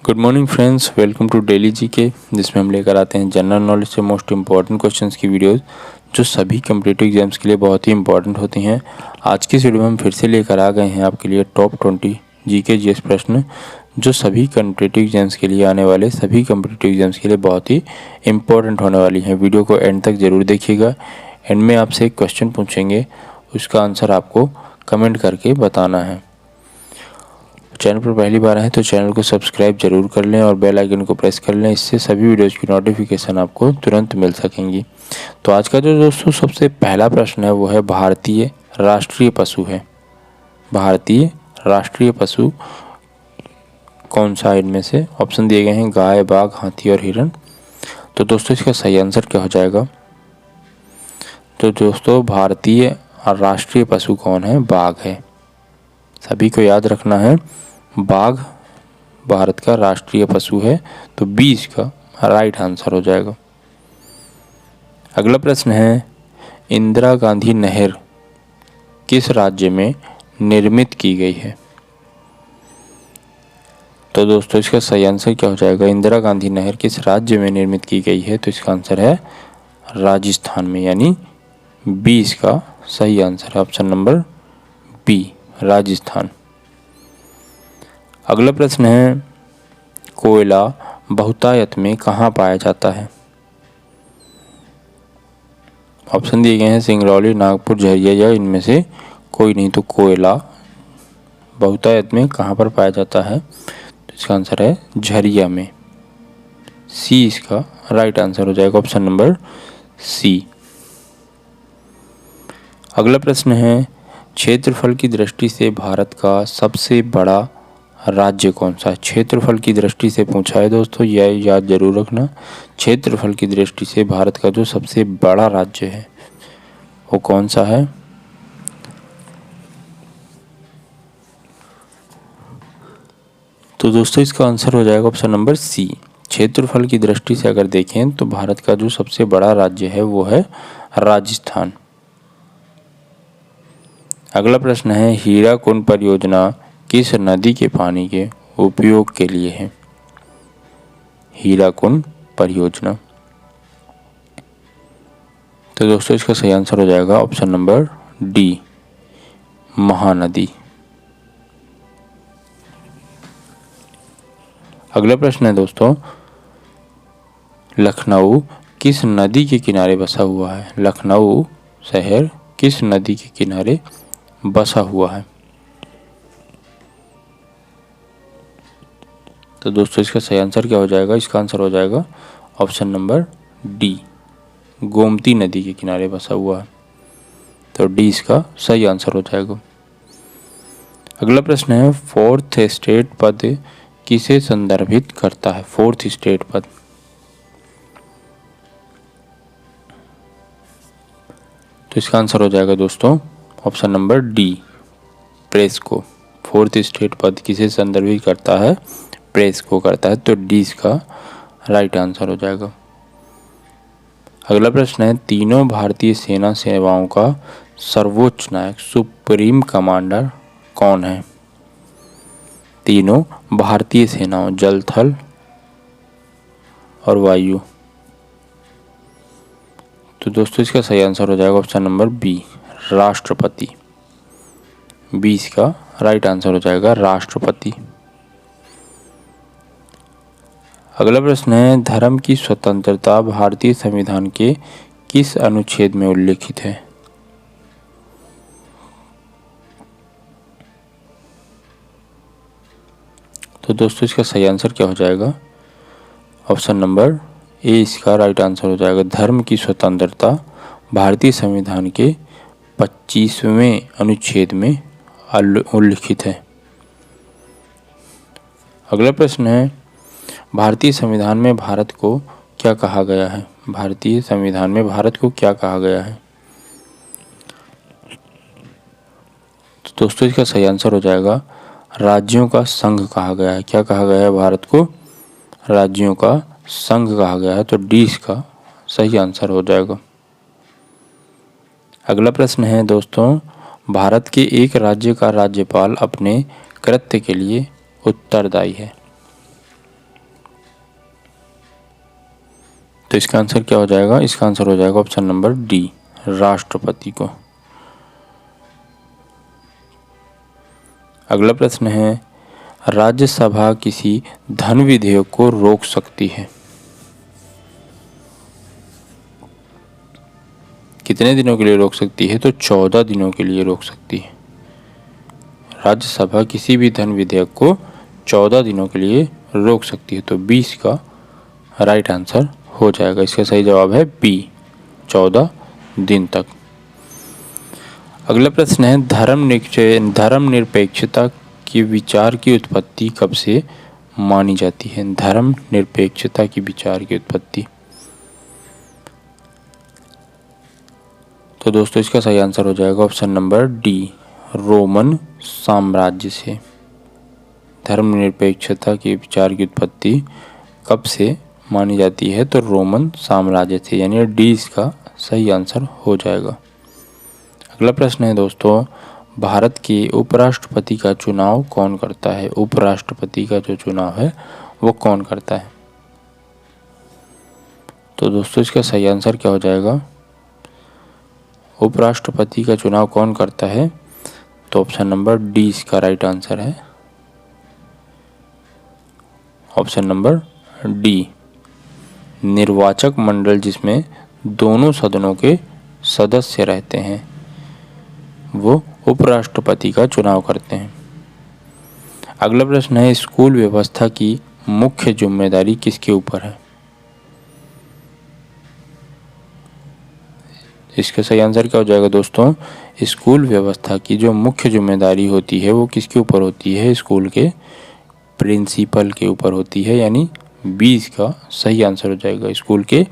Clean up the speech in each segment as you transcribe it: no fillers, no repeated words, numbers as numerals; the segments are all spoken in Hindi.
Good morning friends, welcome to daily GK, जिसमें हम लेकर आते हैं जनरल नॉलेज से मोस्ट इंपॉर्टेंट क्वेश्चंस की वीडियोस जो सभी कम्पिटिटिव एग्जाम्स के लिए बहुत ही इंपॉर्टेंट होती हैं। आज की इस वीडियो में हम फिर से लेकर आ गए हैं आपके लिए टॉप 20 जीके जीएस प्रश्न जो सभी कम्पिटिटिव एग्जाम्स के लिए आने वाले सभी कम्पिटिटिव एग्जाम्स के लिए बहुत ही इंपॉर्टेंट होने वाली हैं। वीडियो को एंड तक ज़रूर देखिएगा। एंड में आपसे एक क्वेश्चन पूछेंगे, उसका आंसर आपको कमेंट करके बताना है। चैनल पर पहली बार है तो चैनल को सब्सक्राइब जरूर कर लें और बेल आइकन को प्रेस कर लें, इससे सभी वीडियोज़ की नोटिफिकेशन आपको तुरंत मिल सकेंगी। तो आज का जो दोस्तों सबसे पहला प्रश्न है वो है भारतीय राष्ट्रीय पशु है। भारतीय राष्ट्रीय पशु कौन सा? इनमें से ऑप्शन दिए गए हैं गाय, बाघ, हाथी और हिरण। तो दोस्तों इसका सही आंसर क्या हो जाएगा? तो दोस्तों भारतीय राष्ट्रीय पशु कौन है? बाघ है। सभी को याद रखना है, बाघ भारत का राष्ट्रीय पशु है, तो 20 का राइट आंसर हो जाएगा। अगला प्रश्न है, इंदिरा गांधी नहर किस राज्य में निर्मित की गई है? तो दोस्तों इसका सही आंसर क्या हो जाएगा? इंदिरा गांधी नहर किस राज्य में निर्मित की गई है? तो इसका आंसर है राजस्थान में, यानी 20 का सही आंसर है ऑप्शन नंबर बी, राजस्थान। अगला प्रश्न है, कोयला बहुतायत में कहाँ पाया जाता है? ऑप्शन दिए गए हैं सिंगरौली, नागपुर, झरिया या इनमें से कोई नहीं। तो कोयला बहुतायत में कहाँ पर पाया जाता है? तो इसका आंसर है झरिया में। सी इसका राइट आंसर हो जाएगा, ऑप्शन नंबर सी। अगला प्रश्न है, क्षेत्रफल की दृष्टि से भारत का सबसे बड़ा राज्य कौन सा है? क्षेत्रफल की दृष्टि से पूछा है दोस्तों, यह याद जरूर रखना। क्षेत्रफल की दृष्टि से भारत का जो सबसे बड़ा राज्य है वो कौन सा है? तो दोस्तों इसका आंसर हो जाएगा ऑप्शन नंबर सी। क्षेत्रफल की दृष्टि से अगर देखें तो भारत का जो सबसे बड़ा राज्य है वो है राजस्थान। अगला प्रश्न है, हीराकुंड परियोजना किस नदी के पानी के उपयोग के लिए है? हीराकुंड परियोजना। तो दोस्तों इसका सही आंसर हो जाएगा ऑप्शन नंबर डी, महानदी। अगला प्रश्न है दोस्तों, लखनऊ किस नदी के किनारे बसा हुआ है? लखनऊ शहर किस नदी के किनारे बसा हुआ है? तो दोस्तों इसका सही आंसर क्या हो जाएगा? इसका आंसर हो जाएगा ऑप्शन नंबर डी, गोमती नदी के किनारे बसा हुआ है। तो डी इसका सही आंसर हो जाएगा। अगला प्रश्न है, फोर्थ स्टेट पद किसे संदर्भित करता है? फोर्थ स्टेट पद। तो इसका आंसर हो जाएगा दोस्तों ऑप्शन नंबर डी, प्रेस को। फोर्थ स्टेट पद किसे संदर्भित करता है? प्रेस को करता है। तो डी इसका राइट आंसर हो जाएगा। अगला प्रश्न है, तीनों भारतीय सेना सेवाओं का सर्वोच्च नायक सुप्रीम कमांडर कौन है? तीनों भारतीय सेनाओं, जल, थल और वायु। तो दोस्तों इसका सही आंसर हो जाएगा ऑप्शन नंबर बी, राष्ट्रपति। 20 का राइट आंसर हो जाएगा राष्ट्रपति। अगला प्रश्न है, धर्म की स्वतंत्रता भारतीय संविधान के किस अनुच्छेद में उल्लिखित है? तो दोस्तों इसका सही आंसर क्या हो जाएगा? ऑप्शन नंबर ए इसका राइट आंसर हो जाएगा। धर्म की स्वतंत्रता भारतीय संविधान के 25वें अनुच्छेद में उल्लिखित है। अगला प्रश्न है, भारतीय संविधान में भारत को क्या कहा गया है? भारतीय संविधान में भारत को क्या कहा गया है? तो दोस्तों इसका सही आंसर हो जाएगा राज्यों का संघ कहा गया है। क्या कहा गया है भारत को? राज्यों का संघ कहा गया है। तो डी इसका सही आंसर हो जाएगा। अगला प्रश्न है दोस्तों, भारत के एक राज्य का राज्यपाल अपने कृत्य के लिए उत्तरदायी है। तो इसका आंसर क्या हो जाएगा? इसका आंसर हो जाएगा ऑप्शन नंबर डी, राष्ट्रपति को। अगला प्रश्न है, राज्यसभा किसी धन विधेयक को रोक सकती है? कितने दिनों के लिए रोक सकती है? तो 14 दिनों के लिए रोक सकती है। राज्यसभा किसी भी धन विधेयक को 14 दिनों के लिए रोक सकती है। तो 20 का राइट आंसर हो जाएगा। इसका सही जवाब है बी, 14 दिन तक। अगला प्रश्न है, धर्मनिरपेक्षता के विचार की उत्पत्ति कब से मानी जाती है? धर्मनिरपेक्षता की विचार की उत्पत्ति। तो दोस्तों इसका सही आंसर हो जाएगा ऑप्शन नंबर डी, रोमन साम्राज्य से। धर्मनिरपेक्षता के विचार की उत्पत्ति कब से मानी जाती है? तो रोमन साम्राज्य से, यानी डी इसका सही आंसर हो जाएगा। अगला प्रश्न है दोस्तों, भारत के उपराष्ट्रपति का चुनाव कौन करता है? उपराष्ट्रपति का जो चुनाव है वो कौन करता है? तो दोस्तों इसका सही आंसर क्या हो जाएगा? उपराष्ट्रपति का चुनाव कौन करता है? तो ऑप्शन नंबर डी इसका राइट आंसर है। ऑप्शन नंबर डी, निर्वाचक मंडल जिसमें दोनों सदनों के सदस्य रहते हैं वो उपराष्ट्रपति का चुनाव करते हैं। अगला प्रश्न है, स्कूल व्यवस्था की मुख्य जिम्मेदारी किसके ऊपर है? इसका सही आंसर क्या हो जाएगा दोस्तों? स्कूल व्यवस्था की जो मुख्य जिम्मेदारी होती है वो किसके ऊपर होती है? स्कूल के प्रिंसिपल के ऊपर होती है, यानी 20 का सही आंसर हो जाएगा। स्कूल के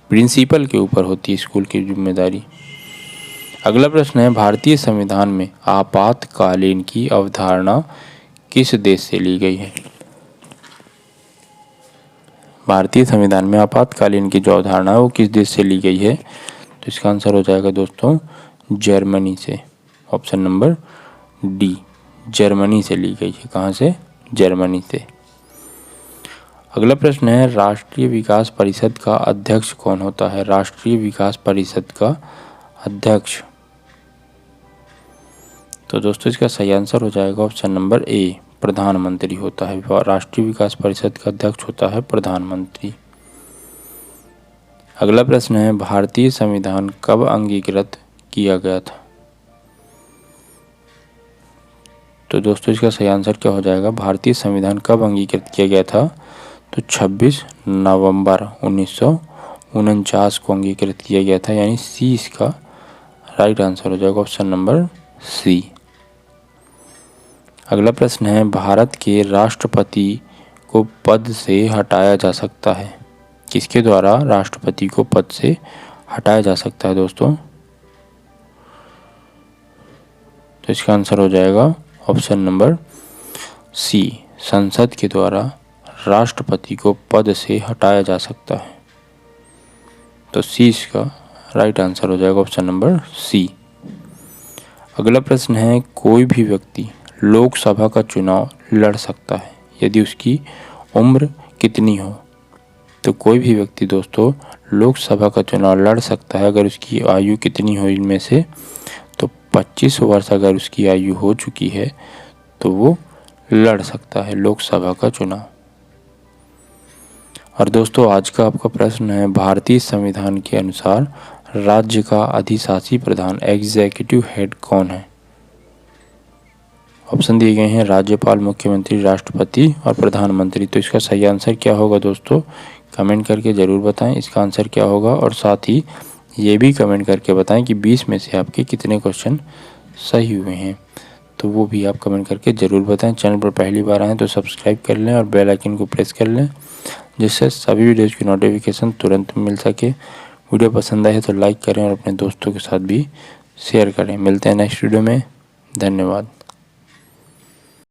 प्रिंसिपल के ऊपर होती है स्कूल की जिम्मेदारी। अगला प्रश्न है, भारतीय संविधान में आपातकालीन की अवधारणा किस देश से ली गई है? भारतीय संविधान में आपातकालीन की जो अवधारणा है वो किस देश से ली गई है? तो इसका आंसर हो जाएगा दोस्तों जर्मनी से। ऑप्शन नंबर डी, जर्मनी से ली गई है। कहाँ से? जर्मनी से। अगला प्रश्न है, राष्ट्रीय विकास परिषद का अध्यक्ष कौन होता है? राष्ट्रीय विकास परिषद का अध्यक्ष। तो दोस्तों इसका सही आंसर हो जाएगा ऑप्शन नंबर ए, प्रधानमंत्री होता है। राष्ट्रीय विकास परिषद का अध्यक्ष होता है प्रधानमंत्री। अगला प्रश्न है, भारतीय संविधान कब अंगीकृत किया गया था? तो दोस्तों इसका सही आंसर क्या हो जाएगा? भारतीय संविधान कब अंगीकृत किया गया था? तो 26 नवंबर 1949 को अंगीकृत किया गया था, यानी सी इसका राइट आंसर हो जाएगा। Option number C. अगला प्रश्न है, भारत के राष्ट्रपति को पद से हटाया जा सकता है? किसके द्वारा राष्ट्रपति को पद से हटाया जा सकता है दोस्तों? तो इसका आंसर हो जाएगा ऑप्शन नंबर सी, संसद के द्वारा राष्ट्रपति को पद से हटाया जा सकता है। तो सी इसका राइट आंसर हो जाएगा, ऑप्शन नंबर सी। अगला प्रश्न है, कोई भी व्यक्ति लोकसभा का चुनाव लड़ सकता है यदि उसकी उम्र कितनी हो? तो कोई भी व्यक्ति दोस्तों लोकसभा का चुनाव लड़ सकता है अगर उसकी आयु कितनी हो? इनमें से तो 25 वर्ष अगर उसकी आयु हो चुकी है तो वो लड़ सकता है लोकसभा का चुनाव। और दोस्तों आज का आपका प्रश्न है, भारतीय संविधान के अनुसार राज्य का अधिशासी प्रधान एग्जीक्यूटिव हेड कौन है? ऑप्शन दिए गए हैं राज्यपाल, मुख्यमंत्री, राष्ट्रपति और प्रधानमंत्री। तो इसका सही आंसर क्या होगा दोस्तों? कमेंट करके ज़रूर बताएं इसका आंसर क्या होगा, और साथ ही ये भी कमेंट करके बताएं कि 20 में से आपके कितने क्वेश्चन सही हुए हैं। तो वो भी आप कमेंट करके ज़रूर बताएं। चैनल पर पहली बार आएँ तो सब्सक्राइब कर लें और बेल आइकन को प्रेस कर लें, जिससे सभी वीडियोज़ की नोटिफिकेशन तुरंत मिल सके। वीडियो पसंद आए तो लाइक करें और अपने दोस्तों के साथ भी शेयर करें। मिलते हैं नेक्स्ट वीडियो में। धन्यवाद।